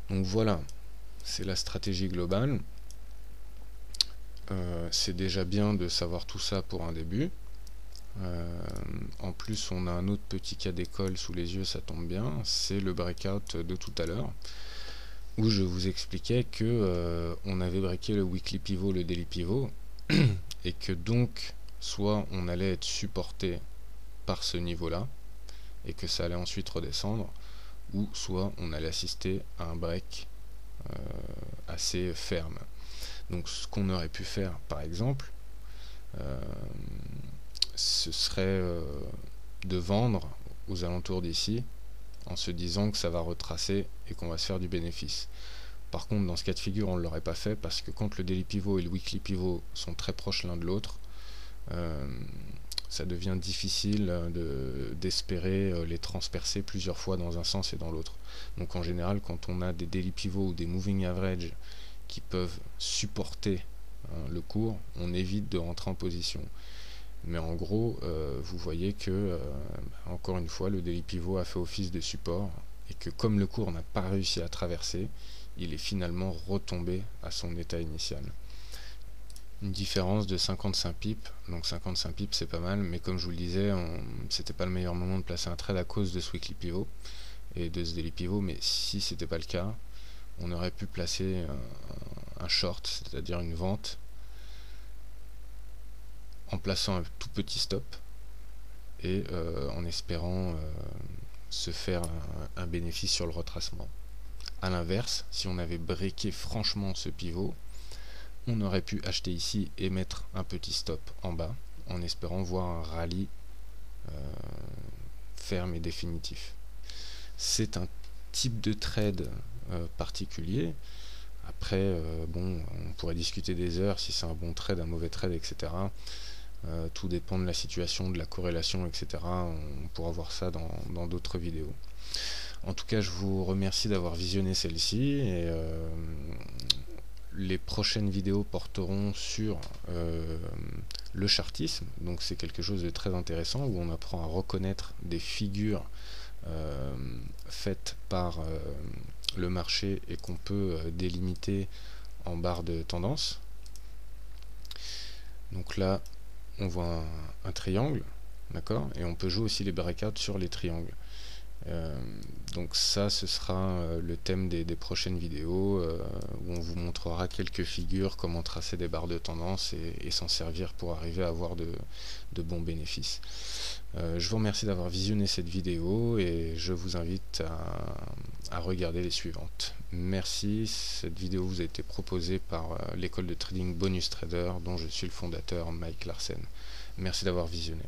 Donc voilà, c'est la stratégie globale. C'est déjà bien de savoir tout ça pour un début. En plus, on a un autre petit cas d'école sous les yeux, ça tombe bien, c'est le breakout de tout à l'heure, où je vous expliquais que on avait breaké le weekly pivot, le daily pivot, et que donc, soit on allait être supporté par ce niveau-là, et que ça allait ensuite redescendre, ou soit on allait assister à un break assez ferme. Donc ce qu'on aurait pu faire, par exemple, ce serait de vendre aux alentours d'ici en se disant que ça va retracer et qu'on va se faire du bénéfice. Par contre, dans ce cas de figure, on ne l'aurait pas fait parce que quand le daily pivot et le weekly pivot sont très proches l'un de l'autre, ça devient difficile d'espérer les transpercer plusieurs fois dans un sens et dans l'autre. Donc en général, quand on a des daily pivots ou des moving average qui peuvent supporter le cours, on évite de rentrer en position. Mais en gros, vous voyez que, encore une fois, le daily pivot a fait office de support et que comme le cours n'a pas réussi à traverser, il est finalement retombé à son état initial. Une différence de 55 pips, donc 55 pips c'est pas mal, mais comme je vous le disais, c'était pas le meilleur moment de placer un trade à cause de ce weekly pivot et de ce daily pivot, mais si c'était pas le cas, on aurait pu placer un short, c'est-à-dire une vente, en plaçant un tout petit stop et en espérant se faire un bénéfice sur le retracement. A l'inverse, si on avait breaké franchement ce pivot, on aurait pu acheter ici et mettre un petit stop en bas en espérant voir un rallye ferme et définitif. C'est un type de trade particulier. Après, bon, on pourrait discuter des heures si c'est un bon trade, un mauvais trade, etc. Tout dépend de la situation, de la corrélation, etc. On pourra voir ça dans d'autres vidéos. En tout cas, je vous remercie d'avoir visionné celle-ci et les prochaines vidéos porteront sur le chartisme. Donc c'est quelque chose de très intéressant où on apprend à reconnaître des figures faites par le marché et qu'on peut délimiter en barre de tendance. Donc là, on voit un triangle, d'accord, et on peut jouer aussi les breakouts sur les triangles. Donc ça, ce sera le thème des prochaines vidéos où on vous montrera quelques figures, comment tracer des barres de tendance et s'en servir pour arriver à avoir de bons bénéfices. Je vous remercie d'avoir visionné cette vidéo et je vous invite à regarder les suivantes. Merci, cette vidéo vous a été proposée par l'école de trading Bonus Trader dont je suis le fondateur, Mike Larsen. Merci d'avoir visionné.